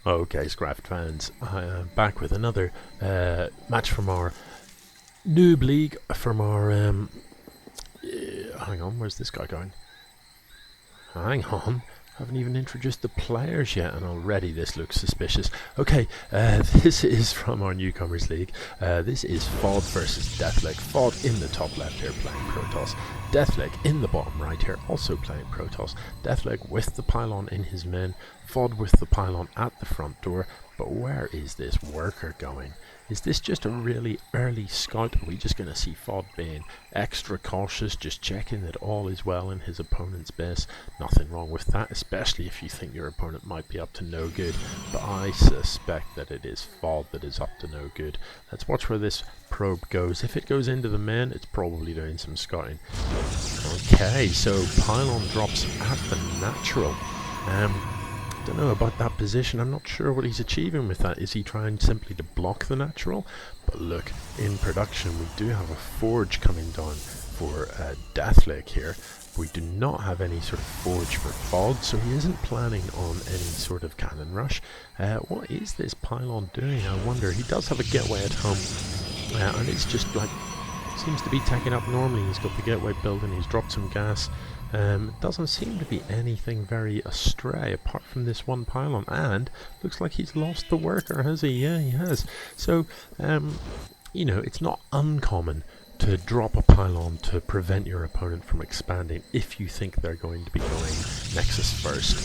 Okay, Scraft fans, I am back with another match from our noob league, from our, hang on, where's this guy going? Hang on, haven't even introduced the players yet and already this looks suspicious. Okay, this is from our newcomers league. This is FOD versus Deathlake. FOD in the top left here playing Protoss. Deathlake in the bottom right here also playing Protoss. Deathlake with the pylon in his men. FOD with the pylon at the front door. But where is this worker going? Is this just a really early scout? Are we just going to see FOD being extra cautious, just checking that all is well in his opponent's base? Nothing wrong with that, especially if you think your opponent might be up to no good. But I suspect that it is FOD that is up to no good. Let's watch where this probe goes. If it goes into the main, it's probably doing some scouting. Okay, so pylon drops at the natural. Don't know about that position. I'm not sure what he's achieving with that. Is he trying simply to block the natural? But look, in production we do have a forge coming down for Deathlake here. We do not have any sort of forge for FOD, so he isn't planning on any sort of cannon rush. What is this pylon doing? I wonder. He does have a gateway at home, and it's just like seems to be taking up normally. He's got the gateway built and he's dropped some gas. Doesn't seem to be anything very astray apart from this one pylon, and looks like he's lost the worker, has he? Yeah, he has. So, you know, it's not uncommon to drop a pylon to prevent your opponent from expanding if you think they're going to be going Nexus first.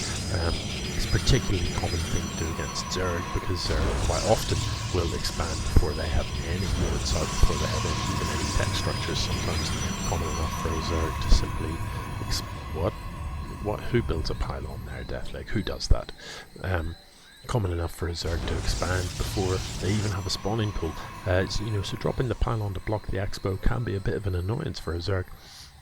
It's a particularly common thing to do against Zerg, because Zerg quite often will expand before they have any units out, before they have even any tech structures. Sometimes common enough for a Zerg to simply who builds a pylon there, Deathlake? Who does that? Common enough for a Zerg to expand before they even have a spawning pool. You know, so dropping the pylon to block the expo can be a bit of an annoyance for a Zerg.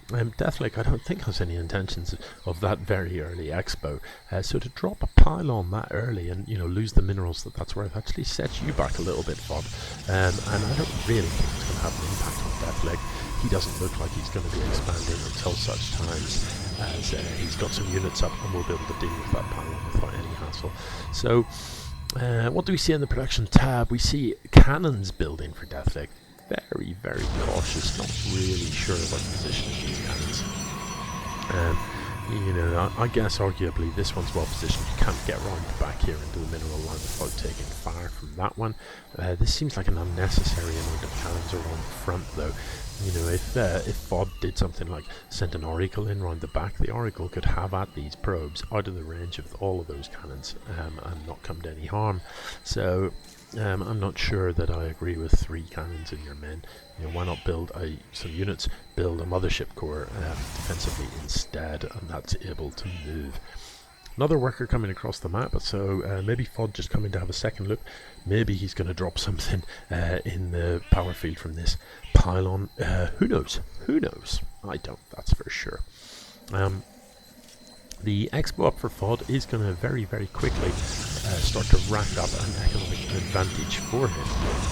Deathlake, I don't think has any intentions of that very early expo. So to drop a pylon that early and, you know, lose the minerals that's worth actually sets you back a little bit, FOD. And I don't really think it's going to have an impact on Deathlake. He doesn't look like he's going to be expanding until such times as he's got some units up and will be able to deal with that pylon without any hassle. So, what do we see in the production tab? We see cannons building for Deathlake. Very, very cautious, not really sure about the position of these cannons. You know, I guess arguably this one's well positioned. You can't get around the back here into the mineral line without taking fire from that one. This seems like an unnecessary amount of cannons around the front, though. You know, if FOD did something like sent an Oracle in round the back, the Oracle could have at these probes out of the range of all of those cannons and not come to any harm. So I'm not sure that I agree with 3 cannons in your men. You know, why not build some units, build a mothership core defensively instead, and that's able to move. Another worker coming across the map, so maybe FOD just coming to have a second look. Maybe he's going to drop something in the power field from this pylon. Who knows? Who knows? I don't, that's for sure. The expo up for FOD is going to very, very quickly start to rack up an economic advantage for him.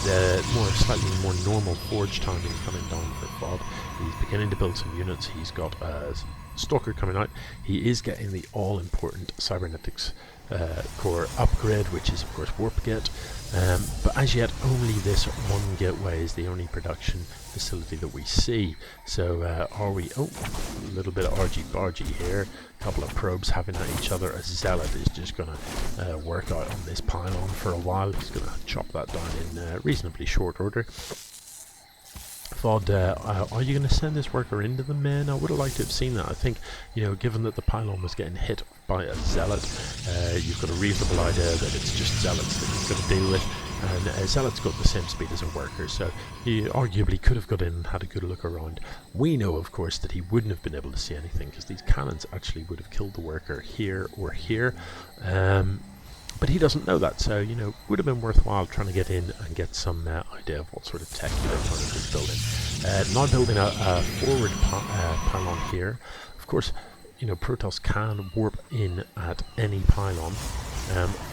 The slightly more normal forge timing coming down for FOD. He's beginning to build some units. He's got a Stalker coming out. He is getting the all-important Cybernetics core upgrade, which is of course Warp Gate. But as yet, only this one gateway is the only production facility that we see. So are we... Oh, a little bit of argy-bargy here. A couple of probes having at each other. A Zealot is just going to work out on this pylon for a while. He's going to chop that down in reasonably short order. FOD, are you going to send this worker into the main? I would have liked to have seen that. I think, you know, given that the pylon was getting hit by a Zealot, you've got a reasonable idea that it's just Zealots that he's going to deal with, and Zealot's got the same speed as a worker, so he arguably could have got in and had a good look around. We know, of course, that he wouldn't have been able to see anything, because these cannons actually would have killed the worker here or here. But he doesn't know that, so, you know, would have been worthwhile trying to get in and get some idea of what sort of tech your opponent is building. Now building a forward pylon here. Of course, you know, Protoss can warp in at any pylon.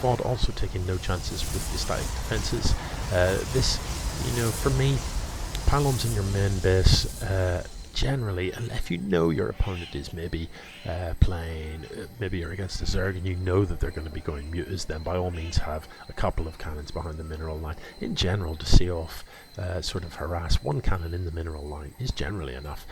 FOD also taking no chances with the static defences. This, you know, for me, pylons in your main base generally, if you know your opponent is maybe playing, maybe you're against a Zerg and you know that they're going to be going mutas, then by all means have a couple of cannons behind the mineral line. In general, to see off, sort of harass, one cannon in the mineral line is generally enough.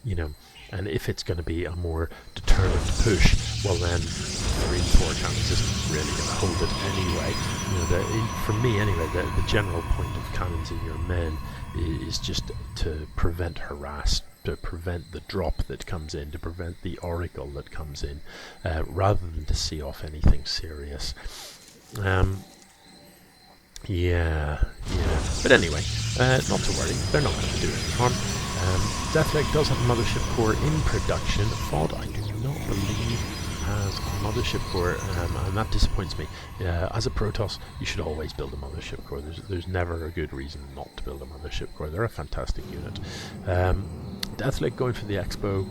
You know, and if it's going to be a more determined push, well then 3-4 cannons isn't really going to hold it anyway. You know, for me anyway, the general point of cannons in your men is just to prevent harass, to prevent the drop that comes in, to prevent the oracle that comes in, rather than to see off anything serious. Yeah. But anyway, not to worry, they're not going to do any harm. Deathlake does have a mothership core in production. FOD, I do not believe, has a mothership core, and that disappoints me. As a Protoss, you should always build a mothership core. There's never a good reason not to build a mothership core. They're a fantastic unit. Deathlake going for the Expo.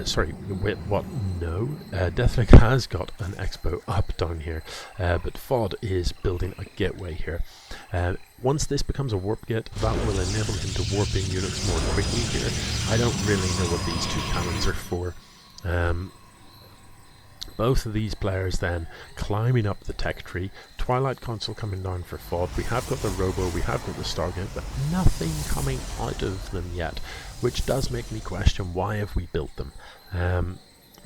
Sorry, wait, what? No. Deathlake has got an Expo up down here, but FOD is building a gateway here. Once this becomes a warp gate, that will enable him to warp in units more quickly here. I don't really know what these two cannons are for. Both of these players then climbing up the tech tree. Twilight Console coming down for FOD. We have got the Robo, we have got the Stargate, but nothing coming out of them yet, which does make me question, why have we built them?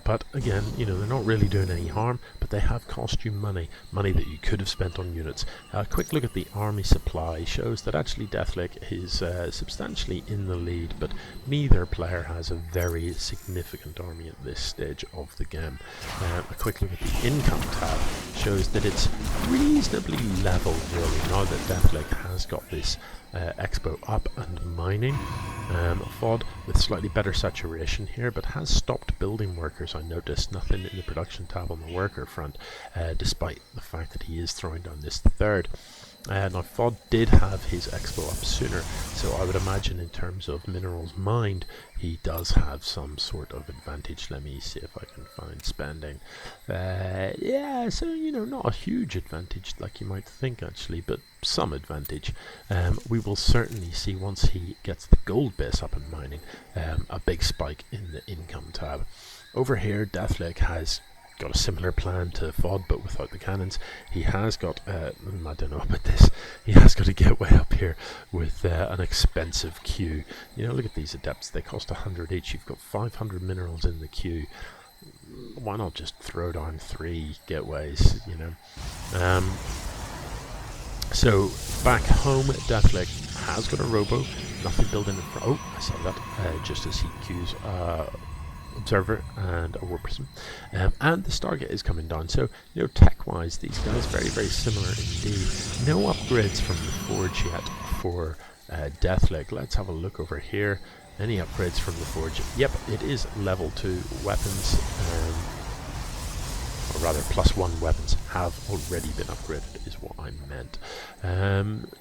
But again, you know, they're not really doing any harm, but they have cost you money that you could have spent on units. A quick look at the army supply shows that actually Deathlake is substantially in the lead, but neither player has a very significant army at this stage of the game. A quick look at the income tab shows that it's reasonably level really, now that Deathlake has got this Expo up and mining. FOD with slightly better saturation here, but has stopped building workers. I noticed nothing in the production tab on the worker front, despite the fact that he is throwing down this third. Now FOD did have his Expo up sooner, so I would imagine in terms of minerals mined, he does have some sort of advantage. Let me see if I can find spending. Yeah, so you know, not a huge advantage like you might think actually, but some advantage. We will certainly see once he gets the gold base up and mining, a big spike in the income tab. Over here, Deathlake has got a similar plan to FOD, but without the cannons. He has got, I don't know about this, he has got a gateway up here with an expensive queue. You know, look at these adepts, they cost 100 each. You've got 500 minerals in the queue. Why not just throw down 3 gateways, you know? So, back home, Deathlake has got a Robo, nothing built in front. Oh, I saw that, just as he queues Observer and a Warp Prism, and the Stargate is coming down. So, you know, tech-wise, these guys very, very similar indeed. No upgrades from the Forge yet for Deathlake. Let's have a look over here. Any upgrades from the Forge? Yep, it is level 2 weapons, or rather +1 weapons have already been upgraded is what I meant.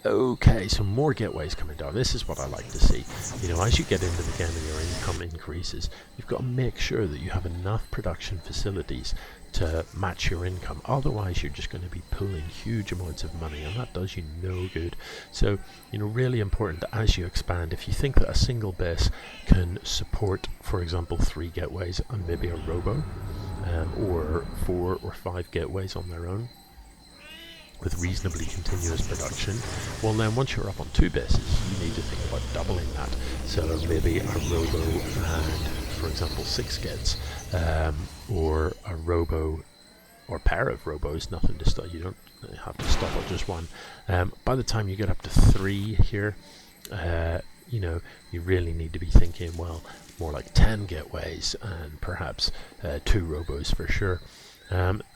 Okay, so more gateways coming down. This is what I like to see. You know, as you get into the game and your income increases, you've got to make sure that you have enough production facilities to match your income. Otherwise, you're just going to be pulling huge amounts of money, and that does you no good. So, you know, really important that as you expand, if you think that a single base can support, for example, 3 gateways and maybe a Robo, or 4 or 5 gateways on their own, with reasonably continuous production, well then once you're up on 2 bases, you need to think about doubling that. So maybe a Robo and, for example, 6 gates, or a Robo or pair of Robos, nothing to stop, you don't have to stop at just 1. By the time you get up to 3 here, you know, you really need to be thinking, well, more like 10 gateways and perhaps 2 Robos for sure.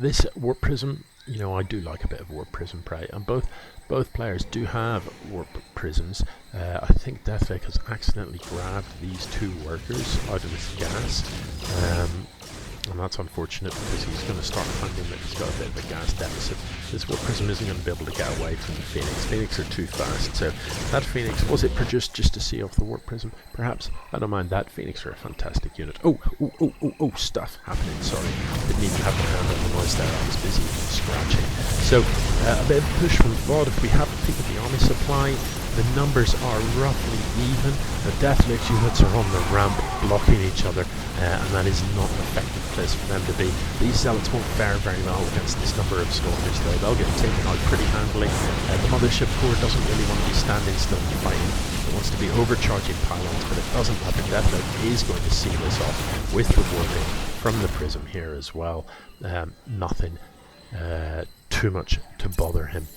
This Warp Prism, you know, I do like a bit of Warp Prism prey, and both players do have Warp Prisms. I think Deathlake has accidentally grabbed these 2 workers out of his gas, and that's unfortunate because he's going to start finding that he's got a bit of a gas deficit. This Warp Prism isn't going to be able to get away from the Phoenix. Phoenix are too fast, so that Phoenix, was it produced just to see off the Warp Prism? Perhaps. I don't mind that. Phoenix are a fantastic unit. Oh, stuff happening, sorry. Didn't even have my hand on the mouse there, I was busy scratching. So, a bit of push from FOD. If we have a peek at the army supply, the numbers are roughly even. The Deathlake units are on the ramp blocking each other, and that is not an effective place for them to be. These zealots won't fare very well against this number of stalkers though. They'll get taken out pretty handily. The mothership core doesn't really want to be standing still and fighting. It wants to be overcharging pylons, but it doesn't matter. Deathlake is going to see this off with the warping from the prism here as well. Nothing too much to bother him.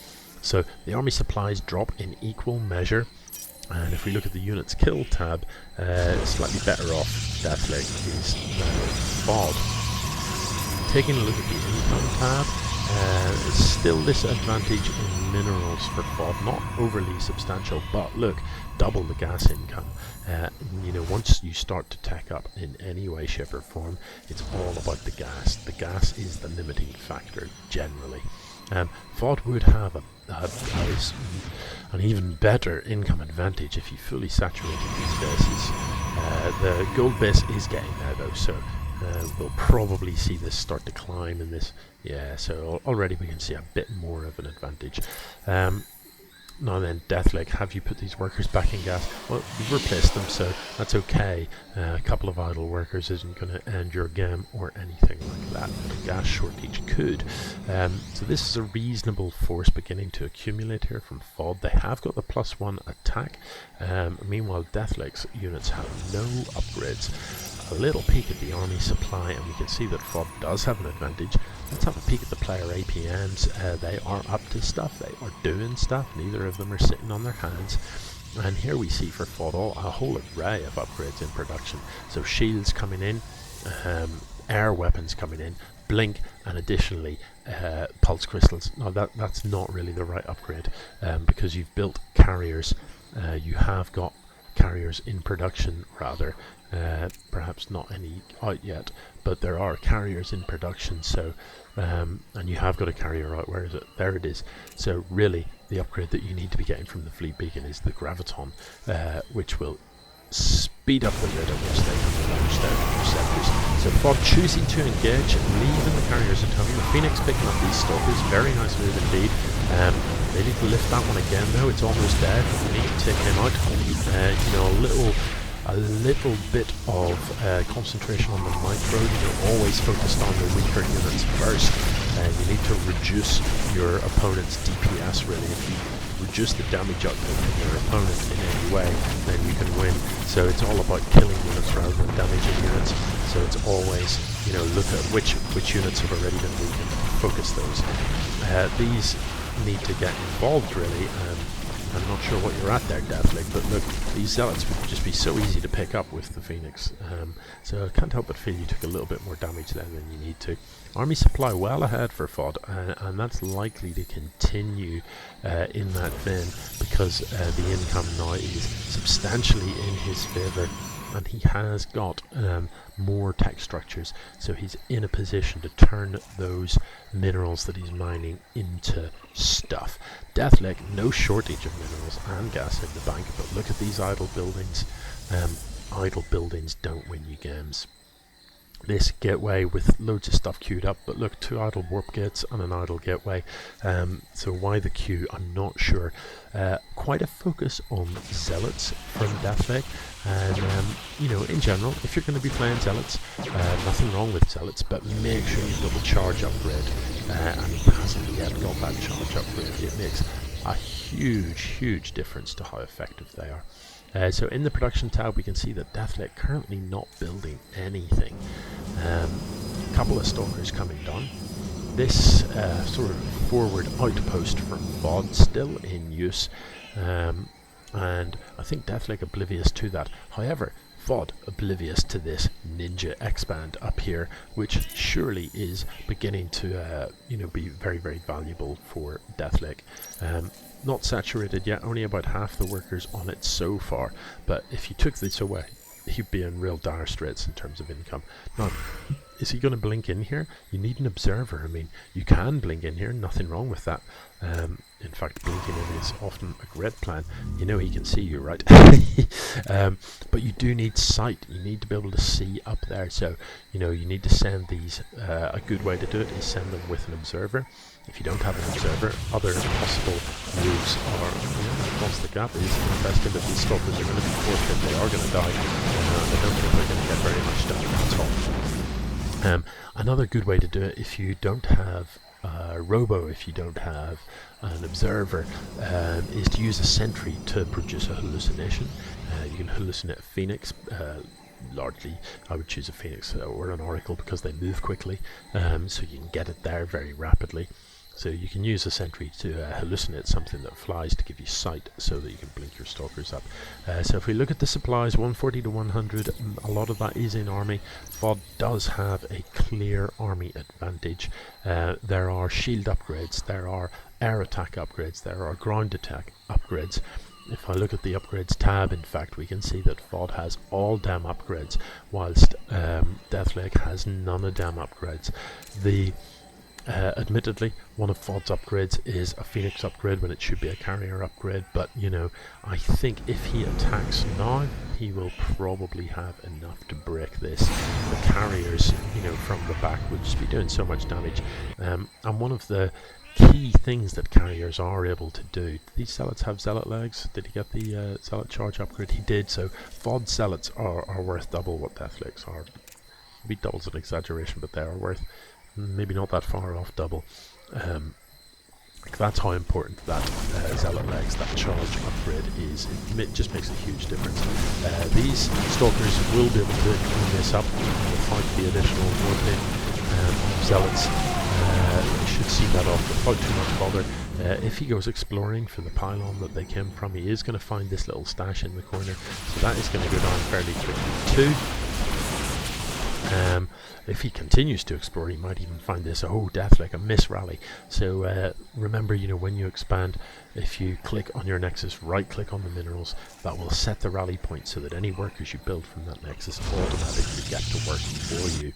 So the army supplies drop in equal measure, and if we look at the units kill tab, slightly better off Deathlake is now FOD. Taking a look at the income tab, it's still disadvantage in minerals for FOD, not overly substantial, but look, double the gas income. You know, once you start to tech up in any way, shape or form, it's all about the gas. The gas is the limiting factor generally. FOD would have an even better income advantage if he fully saturated these bases. The gold base is getting there though, so we'll probably see this start to climb in this. Yeah, so already we can see a bit more of an advantage. Now then, Deathlake, have you put these workers back in gas? Well, you've replaced them, so that's okay. A couple of idle workers isn't going to end your game or anything like that. The gas shortage could. So this is a reasonable force beginning to accumulate here from FOD. They have got the +1 attack. Meanwhile, Deathlake's units have no upgrades. A little peek at the army supply, and we can see that FOD does have an advantage. Let's have a peek at the player APMs. They are up to stuff, they are doing stuff, neither of them are sitting on their hands. And here we see for FOD a whole array of upgrades in production. So shields coming in, air weapons coming in, blink, and additionally pulse crystals. Now that's not really the right upgrade, because you've built carriers. You have got carriers in production rather. Perhaps not any out yet, but there are carriers in production, so and you have got a carrier out. Where is it? There it is. So really the upgrade that you need to be getting from the fleet beacon is the graviton, which will speed up the rate at which they can launch their interceptors. So FOD choosing to engage, leaving the carriers at home. The Phoenix picking up these stalkers, very nice move indeed. They need to lift that one again though, it's almost dead. We need to take him out. You know, a little bit of concentration on the micro. You're always focused on the weaker units first. You need to reduce your opponent's DPS really. If you reduce the damage output from your opponent in any way, then you can win. So it's all about killing units rather than damaging units. So it's always, you know, look at which units have already been weakened, focus those. These need to get involved really. I'm not sure what you're at there, Deathlake, but look, these zealots would just be so easy to pick up with the Phoenix. So I can't help but feel you took a little bit more damage then than you need to. Army supply well ahead for FOD, and that's likely to continue in that vein, because the income now is substantially in his favour, and he has got more tech structures, so he's in a position to turn those minerals that he's mining into stuff. Deathlake, no shortage of minerals and gas in the bank, but look at these idle buildings. Idle buildings don't win you games. This gateway with loads of stuff queued up, but look, 2 idle warp gates and an idle gateway. So why the queue, I'm not sure. Quite a focus on zealots from Deathlake, and you know, in general, if you're going to be playing zealots, nothing wrong with zealots, but make sure you've got the charge upgrade, and he hasn't yet got that charge upgrade. It makes a huge difference to how effective they are. So in the production tab we can see that Deathlake currently not building anything. A couple of stalkers coming down. This sort of forward outpost from FOD still in use, and I think Deathlake oblivious to that. However, FOD oblivious to this ninja expand up here, which surely is beginning to you know, be very valuable for Deathlake. Not saturated yet, only about half the workers on it so far, but if you took this away, he'd be in real dire straits in terms of income. Now, is he going to blink in here? You need an observer. I mean, you can blink in here, nothing wrong with that. In fact, blinking in is often a great plan. You know he can see you, right? But you do need sight. You need to be able to see up there. So, you know, you need to send these. A good way to do it is send them with an observer. If you don't have an observer, other possible moves are, across the gap is interesting, but these stalkers are going to be forfeit. They are going to die. I don't think they're going to get very much done at all. Another good way to do it, if you don't have robo, if you don't have an observer, is to use a sentry to produce a hallucination. You can hallucinate a phoenix. Largely I would choose a phoenix or an oracle because they move quickly, so you can get it there very rapidly. So you can use a sentry to hallucinate something that flies to give you sight so that you can blink your stalkers up. So if we look at the supplies, 140 to 100, a lot of that is in army. FOD does have a clear army advantage. There are shield upgrades, there are air attack upgrades, there are ground attack upgrades. If I look at the upgrades tab, in fact, we can see that FOD has all damn upgrades, whilst Deathlake has none of damn upgrades. Admittedly, one of FOD's upgrades is a Phoenix upgrade when it should be a carrier upgrade, but you know, I think if he attacks now, he will probably have enough to break this. The carriers, you know, from the back would just be doing so much damage. And one of the key things that carriers are able to do. Did these zealots have zealot legs? Did he get the zealot charge upgrade? He did. So FOD zealots are worth double what Deathlakes are. Maybe double's an exaggeration, but they are worth maybe not that far off double. That's how important that zealot legs, that charge upgrade is. It just makes a huge difference. These stalkers will be able to clean this up without the additional warping zealots. You should see that off without too much bother. If he goes exploring for the pylon that they came from, he is going to find this little stash in the corner, so that is going to go down fairly quickly too. If he continues to explore, he might even find this, Deathlake, a miss rally. So remember, you know, when you expand, if you click on your nexus, right click on the minerals, that will set the rally point so that any workers you build from that nexus automatically get to work for you.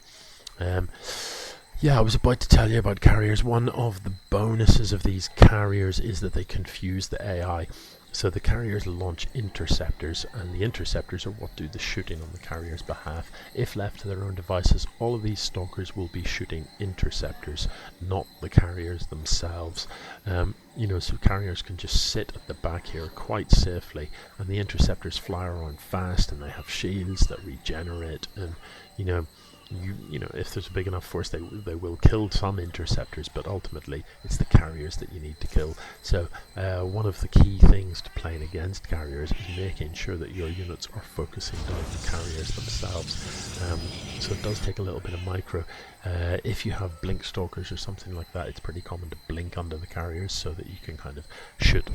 Yeah, I was about to tell you about carriers. One of the bonuses of these carriers is that they confuse the AI. So the carriers launch interceptors, and the interceptors are what do the shooting on the carrier's behalf. If left to their own devices, all of these stalkers will be shooting interceptors, not the carriers themselves. You know, so carriers can just sit at the back here quite safely, and the interceptors fly around fast, and they have shields that regenerate, and you know, if there's a big enough force, they will kill some interceptors, but ultimately it's the carriers that you need to kill. So one of the key things to playing against carriers is making sure that your units are focusing down the carriers themselves. So it does take a little bit of micro. If you have blink stalkers or something like that, it's pretty common to blink under the carriers so that you can kind of shoot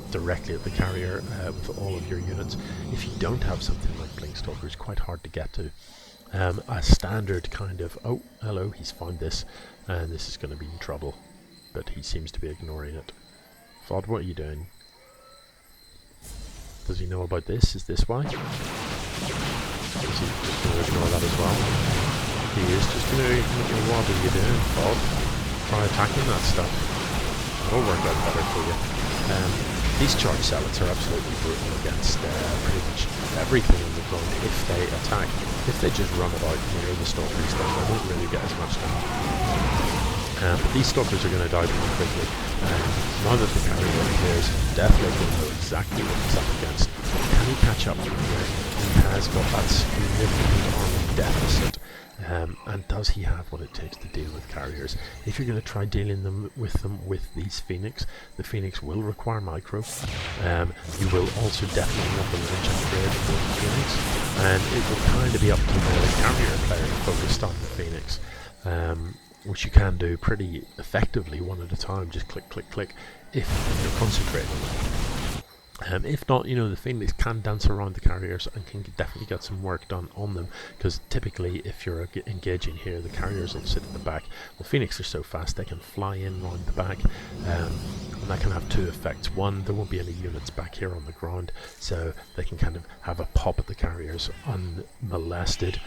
directly at the carrier with all of your units. If you don't have something like blink stalkers, quite hard to get to. A standard kind of, oh, hello, he's found this, and this is going to be in trouble, but he seems to be ignoring it. FOD, what are you doing? Does he know about this? Is this why? Is he just going to ignore that as well? He is just going to ignore. What are you doing, FOD? Try attacking that stuff. That'll work out better for you. These charge zealots are absolutely brutal against pretty much everything in the ground if they attack. If they just run about near the stalkers, then they won't really get as much damage. But these stalkers are going to die pretty quickly. Now that the carrier appears, Deathlake will know exactly what he's up against. Can he catch up from here? He has got that significant army deficit. And does he have what it takes to deal with carriers? If you're going to try dealing with these Phoenix, the Phoenix will require micro. You will also definitely want the launch upgrade for the Phoenix, and it will kind of be up to the carrier player focused on the Phoenix, which you can do pretty effectively one at a time. Just click, click, click if you're concentrating on it. If not, you know, the Phoenix can dance around the carriers and can definitely get some work done on them, because typically if you're engaging here, the carriers will sit at the back. The Phoenix are so fast they can fly in around the back, and that can have two effects. One, there won't be any units back here on the ground, so they can kind of have a pop at the carriers unmolested.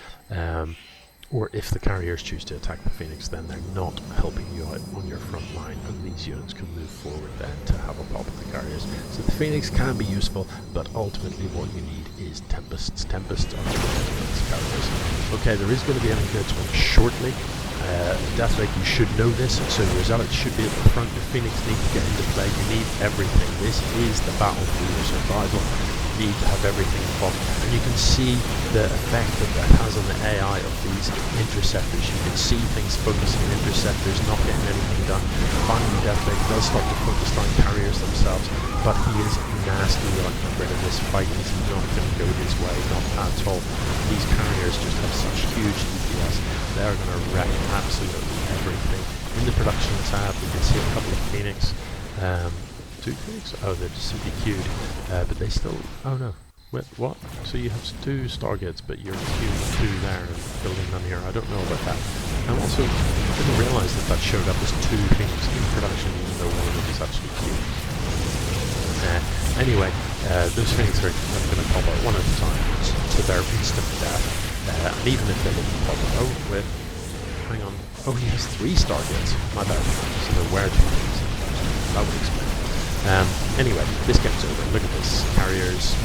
or if the carriers choose to attack the Phoenix, then they're not helping you out on your front line, and these units can move forward then to have a pop at the carriers. So the Phoenix can be useful, but ultimately what you need is Tempests. Tempests are against carriers. Okay, there is going to be an engagement shortly. Deathlake, you should know this, so your Zealots should be at the front. Your Phoenix need to get into play. You need everything. This is the battle for your survival. You need to have everything involved, and you can see the effect that has on the AI of these interceptors. You can see things focusing on interceptors, not getting anything done. Finally, Deathlake does start to focus on carriers themselves, but he is nastily outnumbered in this fight. He's not going to go his way, not at all. These carriers just have such huge DPS. They're going to wreck absolutely everything. In the production tab, we can see a couple of Phoenix. Two Phoenix? Oh, they're just simply queued, but they still... Oh no. Wait, what? So you have two Stargates, but you're queuing two there and building them here. I don't know about that. I also didn't realise that that showed up as two Phoenix in production, even though one of them is actually queued. Anyway, those Phoenix are going to pop out one at a time, so they're instant death. And even if they didn't pop out... Oh, wait. Hang on. Oh, he has 3 Stargates. My bad. So there were 2 Phoenix. That would explain. Anyway, this game's over. Look at this. Carriers,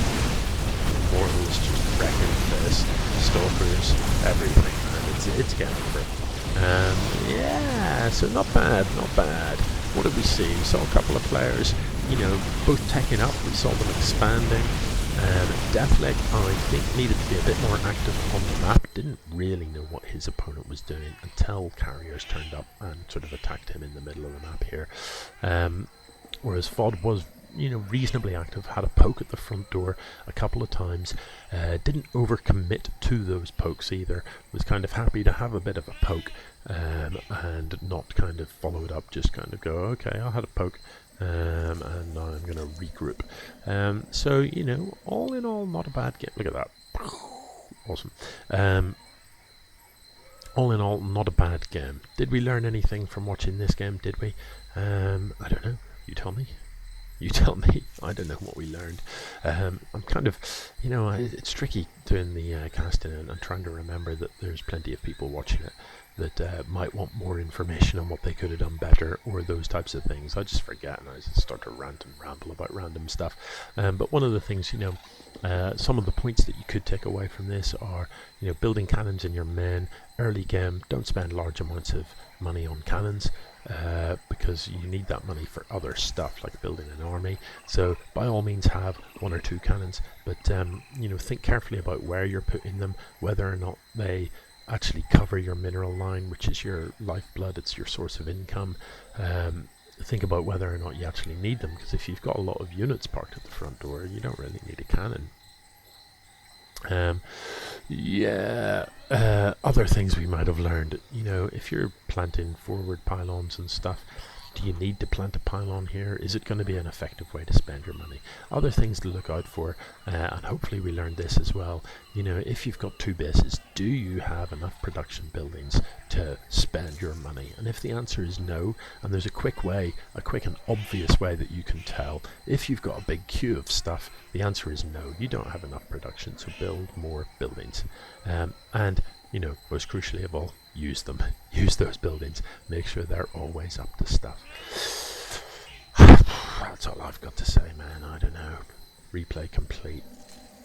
Mortals, just wrecking this. Stalkers, everything. And it's game over. Yeah, so not bad, not bad. What did we see? We saw a couple of players, you know, both taking up. We saw them expanding. Deathlake, I think, needed to be a bit more active on the map. Didn't really know what his opponent was doing until carriers turned up and sort of attacked him in the middle of the map here. Whereas Fod was, you know, reasonably active, had a poke at the front door a couple of times, didn't overcommit to those pokes either, was kind of happy to have a bit of a poke and not kind of follow it up, just kind of go, okay, I had a poke and now I'm going to regroup. So, you know, all in all, not a bad game. Look at that. Awesome. All in all, not a bad game. Did we learn anything from watching this game? Did we? I don't know. You tell me. You tell me. I don't know what we learned. I'm kind of, you know, it's tricky doing the casting and trying to remember that there's plenty of people watching it that might want more information on what they could have done better or those types of things. I just forget and I just start to rant and ramble about random stuff. But one of the things, you know, some of the points that you could take away from this are, you know, building cannons in your men early game. Don't spend large amounts of money on cannons. Because you need that money for other stuff like building an army. So by all means have 1 or 2 cannons, but you know, think carefully about where you're putting them, whether or not they actually cover your mineral line, which is your lifeblood, it's your source of income. Think about whether or not you actually need them, because if you've got a lot of units parked at the front door, you don't really need a cannon. Other things we might have learned, you know, if you're planting forward pylons and stuff, do you need to plant a pylon here? Is it going to be an effective way to spend your money? Other things to look out for, and hopefully we learned this as well, you know, if you've got 2 bases, do you have enough production buildings to spend your money? And if the answer is no, and there's a quick and obvious way that you can tell, if you've got a big queue of stuff, the answer is no, you don't have enough production, so build more buildings. And, you know, most crucially of all, use them. Use those buildings. Make sure they're always up to stuff. That's all I've got to say, man. I don't know. Replay complete.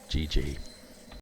GG.